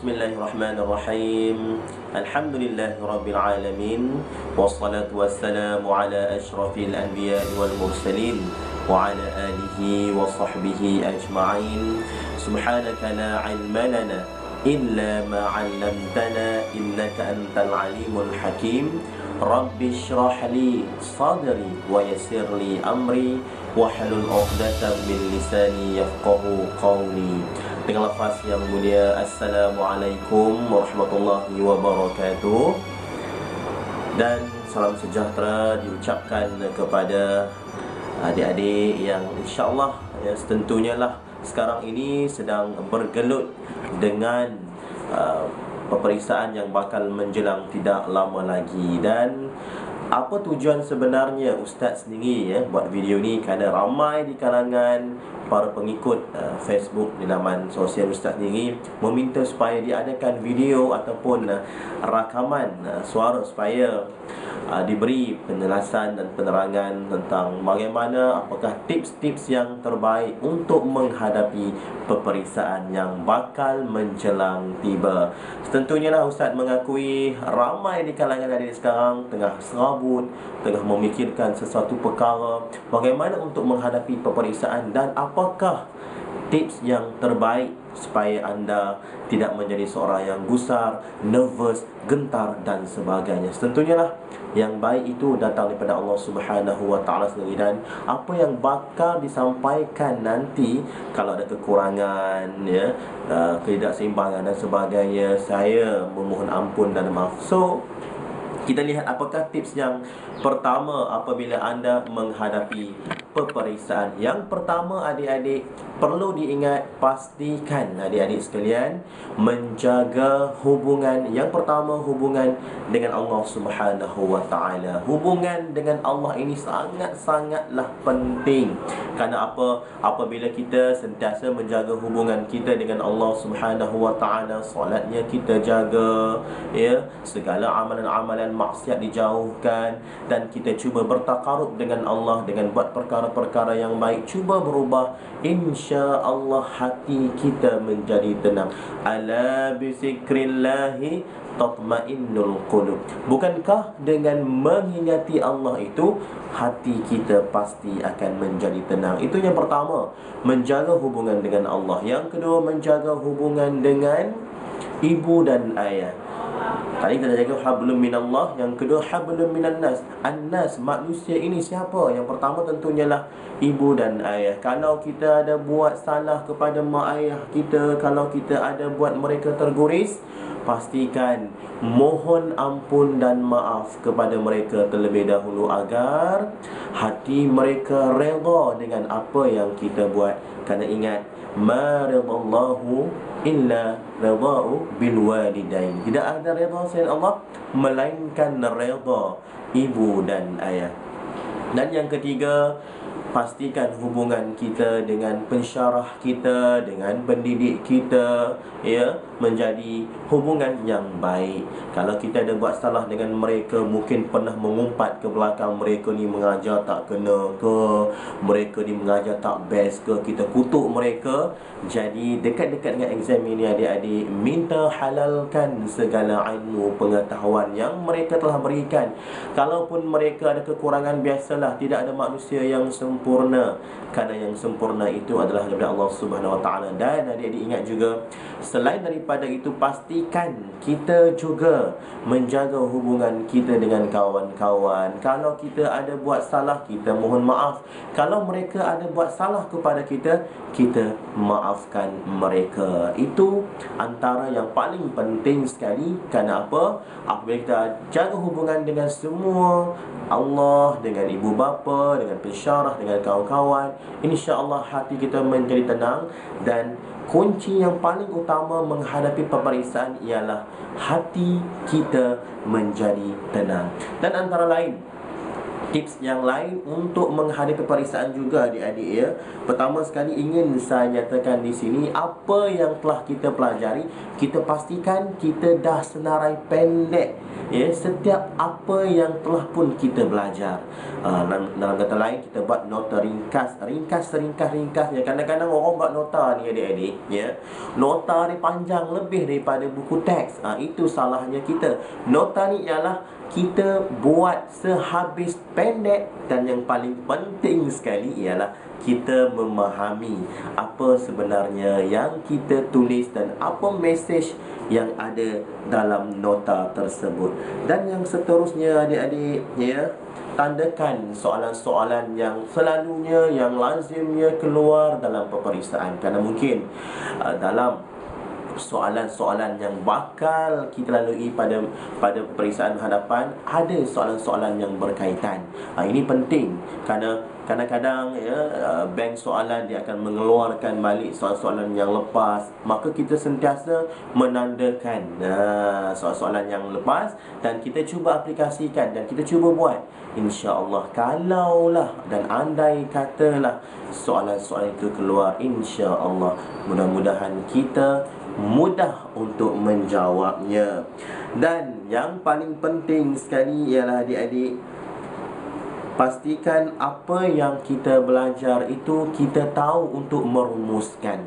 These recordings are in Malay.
Bismillahirrahmanirrahim. Alhamdulillahirabbil alamin. Wassalatu wassalamu ala asyrafil anbiya'i wal mursalin wa ala alihi wa sahbihi ajma'in. Subhanaka la ilma lana illa ma 'allamtana innaka antal alimul hakim. Rabbi shrah li sadri wa yassir li amri wahlul 'uqdatam min lisani yafqahu qawli. Dengan lafaz yang mulia, Assalamualaikum warahmatullahi wabarakatuh. Dan salam sejahtera diucapkan kepada adik-adik yang insyaAllah tentunya lah sekarang ini sedang bergelut dengan peperiksaan yang bakal menjelang tidak lama lagi. Dan apa tujuan sebenarnya Ustaz sendiri buat video ni? Kerana ramai di kalangan para pengikut Facebook di laman sosial Ustaz sendiri meminta supaya diadakan video ataupun rakaman suara supaya diberi penjelasan dan penerangan tentang bagaimana, apakah tips-tips yang terbaik untuk menghadapi peperiksaan yang bakal menjelang tiba. Tentunya lah Ustaz mengakui ramai di kalangan adik sekarang tengah serabut, tengah memikirkan sesuatu perkara, bagaimana untuk menghadapi peperiksaan dan apakah tips yang terbaik supaya anda tidak menjadi seorang yang gusar, nervous, gentar dan sebagainya. Tentunya lah yang baik itu datang daripada Allah Subhanahu wa taala sendiri, dan apa yang bakal disampaikan nanti kalau ada kekurangan ketidakseimbangan dan sebagainya, saya memohon ampun dan maaf. So kita lihat apakah tips yang pertama apabila anda menghadapi peperiksaan. Yang pertama, adik-adik perlu diingat, pastikan adik-adik sekalian menjaga hubungan. Yang pertama, hubungan dengan Allah Subhanahu wa taala. Hubungan dengan Allah ini sangat-sangatlah penting. Kerana apa? Apabila kita sentiasa menjaga hubungan kita dengan Allah Subhanahu wa taala, solatnya kita jaga, segala amalan-amalan maksiat dijauhkan, dan kita cuba bertakarub dengan Allah dengan buat perkara-perkara yang baik, cuba berubah, insya-Allah hati kita menjadi tenang. Ala bizikrillahi tatmainnul qulub. Bukankah dengan mengingati Allah itu hati kita pasti akan menjadi tenang? Itu yang pertama, menjaga hubungan dengan Allah. Yang kedua, menjaga hubungan dengan ibu dan ayah. Tadi kita jaga hablum minallah, yang kedua hablum minan nas. An-nas, manusia ini siapa? Yang pertama tentunya lah ibu dan ayah. Kalau kita ada buat salah kepada mak ayah kita, kalau kita ada buat mereka terguris, pastikan mohon ampun dan maaf kepada mereka terlebih dahulu agar hati mereka redha dengan apa yang kita buat. Kerana ingat, ma ridallahu illa ridau bil walidain. Tidak ada redha selain Allah melainkan redha ibu dan ayah. Dan yang ketiga, pastikan hubungan kita dengan pensyarah kita, dengan pendidik kita, menjadi hubungan yang baik. Kalau kita ada buat salah dengan mereka, mungkin pernah mengumpat ke belakang, mereka ni mengajar tak kena ke, mereka ni mengajar tak best ke, kita kutuk mereka. Jadi dekat-dekat dengan exam ini adik-adik, minta halalkan segala ilmu pengetahuan yang mereka telah berikan. Kalaupun mereka ada kekurangan, biasalah, tidak ada manusia yang sempurna, kerana yang sempurna itu adalah daripada Allah Subhanahu wa taala. Dan adik-adik ingat juga, selain daripada itu, pastikan kita juga menjaga hubungan kita dengan kawan-kawan. Kalau kita ada buat salah, kita mohon maaf. Kalau mereka ada buat salah kepada kita, kita maafkan mereka. Itu antara yang paling penting sekali. Kerana apa? Apabila kita jaga hubungan dengan semua, Allah, dengan ibu bapa, dengan pensyarah, dengan kawan-kawan, insya-Allah hati kita menjadi tenang. Dan kunci yang paling utama menghadapi peperiksaan ialah hati kita menjadi tenang. Dan antara lain, Tips yang lain untuk menghadapi peperiksaan juga adik-adik ya. Pertama sekali ingin saya nyatakan di sini, apa yang telah kita pelajari, kita pastikan kita dah senarai pendek ya setiap apa yang telah pun kita belajar. Dalam kata lain, kita buat nota ringkas, ringkasnya. Kadang-kadang orang buat nota ni adik-adik ya, nota ni panjang lebih daripada buku teks. Itu salahnya kita. Nota ni ialah kita buat sehabis pendek, dan yang paling penting sekali ialah kita memahami apa sebenarnya yang kita tulis dan apa mesej yang ada dalam nota tersebut. Dan yang seterusnya adik-adik ya, tandakan soalan-soalan yang selalunya, yang lazimnya keluar dalam peperiksaan. Kerana mungkin dalam soalan-soalan yang bakal kita lalui pada peperiksaan hadapan, ada soalan-soalan yang berkaitan. Ini penting kerana kadang-kadang ya, bank soalan dia akan mengeluarkan balik soalan-soalan yang lepas. Maka kita sentiasa menandakan soalan-soalan yang lepas, dan kita cuba aplikasikan dan kita cuba buat. InsyaAllah, kalaulah dan andai katalah soalan-soalan itu keluar, InsyaAllah mudah-mudahan kita mudah untuk menjawabnya. Dan yang paling penting sekali ialah adik-adik, pastikan apa yang kita belajar itu kita tahu untuk merumuskan.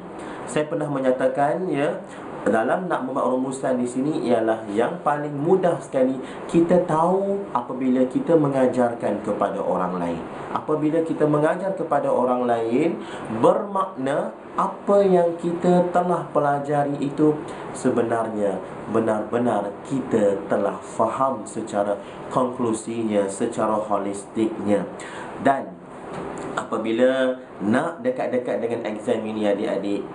Saya pernah menyatakan ya, dalam nak membuat rumusan di sini ialah yang paling mudah sekali kita tahu apabila kita mengajarkan kepada orang lain. Apabila kita mengajar kepada orang lain, bermakna apa yang kita telah pelajari itu sebenarnya benar-benar kita telah faham secara konklusinya, secara holistiknya. Dan apabila nak dekat-dekat dengan exam ini adik-adik,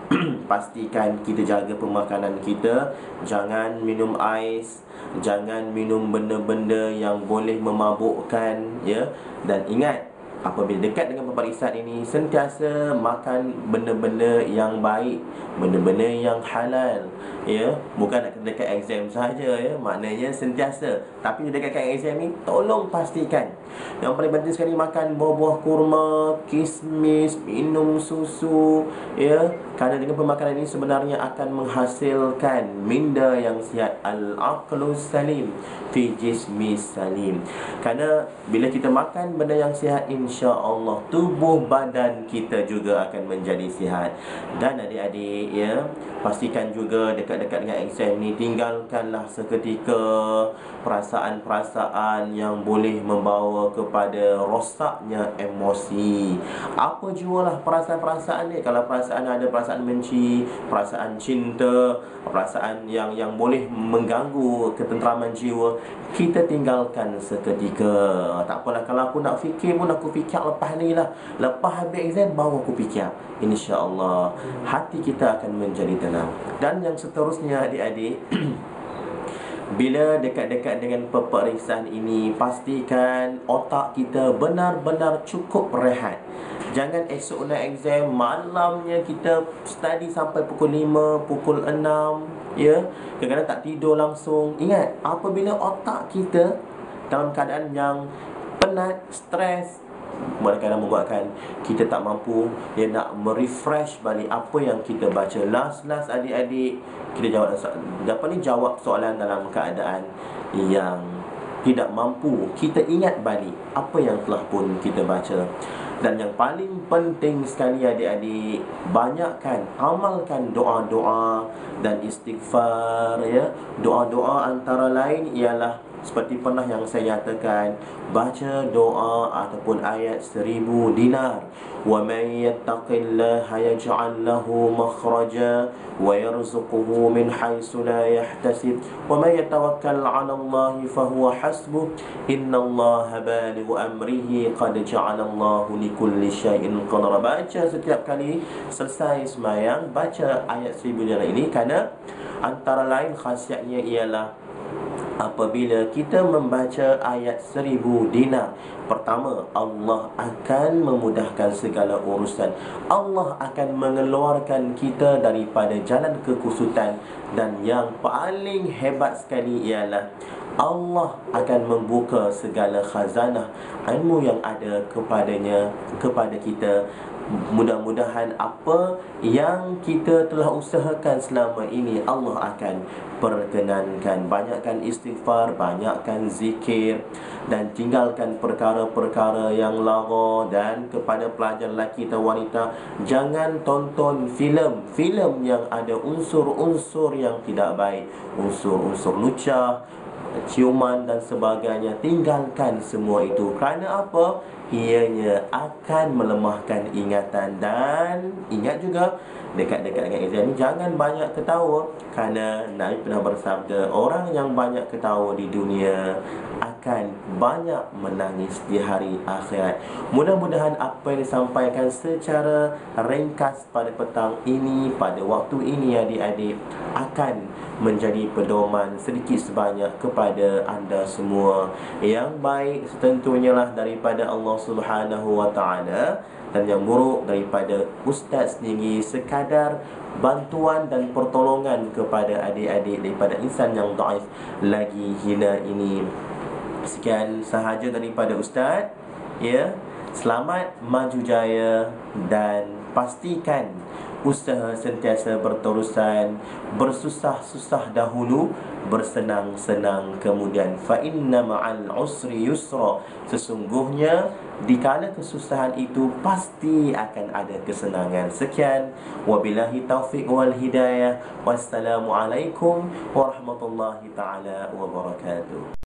pastikan kita jaga pemakanan kita. Jangan minum ais, jangan minum benda-benda yang boleh memabukkan ya. Dan ingat, apabila dekat dengan peperiksaan ini, sentiasa makan benda-benda yang baik, benda-benda yang halal ya. Bukan nak dekat exam saja ya, maknanya sentiasa. Tapi dekat exam ni, tolong pastikan. Yang paling penting sekali, makan buah-buah kurma, kismis, minum susu ya. Kerana dengan pemakanan ini sebenarnya akan menghasilkan minda yang sihat, al-aqlus salim fi jismis salim. Kerana bila kita makan benda yang sihat, insya-Allah tubuh badan kita juga akan menjadi sihat. Dan adik-adik ya, pastikan juga dekat-dekat dengan exam ni, tinggalkanlah seketika perasaan-perasaan yang boleh membawa kepada rosaknya emosi. Apa jualah perasaan-perasaan ni? Kalau perasaan ada perasaan benci, perasaan cinta, perasaan yang boleh mengganggu ketenteraman jiwa, kita tinggalkan seketika. Tak apalah, kalau aku nak fikir pun aku fikir lepas ni lah. Lepas habis exam baru aku fikir. InsyaAllah hati kita akan menjadi tenang. Dan yang seterusnya adik-adik, bila dekat-dekat dengan peperiksaan ini, pastikan otak kita benar-benar cukup rehat. Jangan esok nak exam, malamnya kita study sampai pukul 5, pukul 6 ya. Kadang-kadang tak tidur langsung. Ingat, apabila otak kita dalam keadaan yang penat, stres, kadang-kadang membuatkan kita tak mampu dia nak merefresh balik apa yang kita baca. Last adik-adik, kita jawab soalan dalam keadaan yang tidak mampu kita ingat balik apa yang telah pun kita baca. Dan yang paling penting sekali adik-adik, banyakkan, amalkan doa-doa dan istighfar ya. Doa-doa antara lain ialah seperti pernah yang saya nyatakan, baca doa ataupun ayat 1000 dinar. Wa may yattaqillaha yaj'al lahu makhraja wa yarzuquhu min haitsu la yahtasib wa may yatawakkal 'ala Allahi fahuwa hasbuh innallaha balighu amrihi qad ja'ala Allahu likulli syai'in qadara. Baca setiap kali selesai sembahyang, baca ayat 1000 dinar ini, kerana antara lain khasiatnya ialah apabila kita membaca ayat 1000 dinar, pertama, Allah akan memudahkan segala urusan. Allah akan mengeluarkan kita daripada jalan kekusutan. Dan yang paling hebat sekali ialah Allah akan membuka segala khazanah ilmu yang ada kepadanya, kepada kita. Mudah-mudahan apa yang kita telah usahakan selama ini Allah akan perkenankan. Banyakkan istighfar, banyakkan zikir, dan tinggalkan perkara-perkara yang lara. Dan kepada pelajar lelaki atau wanita, jangan tonton filem yang ada unsur-unsur yang tidak baik, unsur-unsur lucah, ciuman dan sebagainya. Tinggalkan semua itu. Kerana apa? Ianya akan melemahkan ingatan. Dan ingat juga, dekat-dekat dengan exam ni jangan banyak ketawa. Kerana Nabi pernah bersabda, orang yang banyak ketawa di dunia akan banyak menangis di hari akhirat. Mudah-mudahan apa yang disampaikan secara ringkas pada petang ini, pada waktu ini, adik-adik, akan menjadi pedoman sedikit sebanyak kepada anda semua. Yang baik tentunya lah daripada Allah Subhanahu wa ta'ala, dan yang buruk daripada ustaz sendiri, sekadar bantuan dan pertolongan kepada adik-adik daripada insan yang daif lagi hina ini. Sekian sahaja daripada ustaz, ya. Selamat maju jaya, dan pastikan usaha sentiasa berterusan. Bersusah-susah dahulu, bersenang-senang kemudian. Fa inna ma'al usri yusra. Sesungguhnya di kala kesusahan itu pasti akan ada kesenangan. Sekian, wabillahi taufiq wal hidayah. Wassalamualaikum warahmatullahi taala wabarakatuh.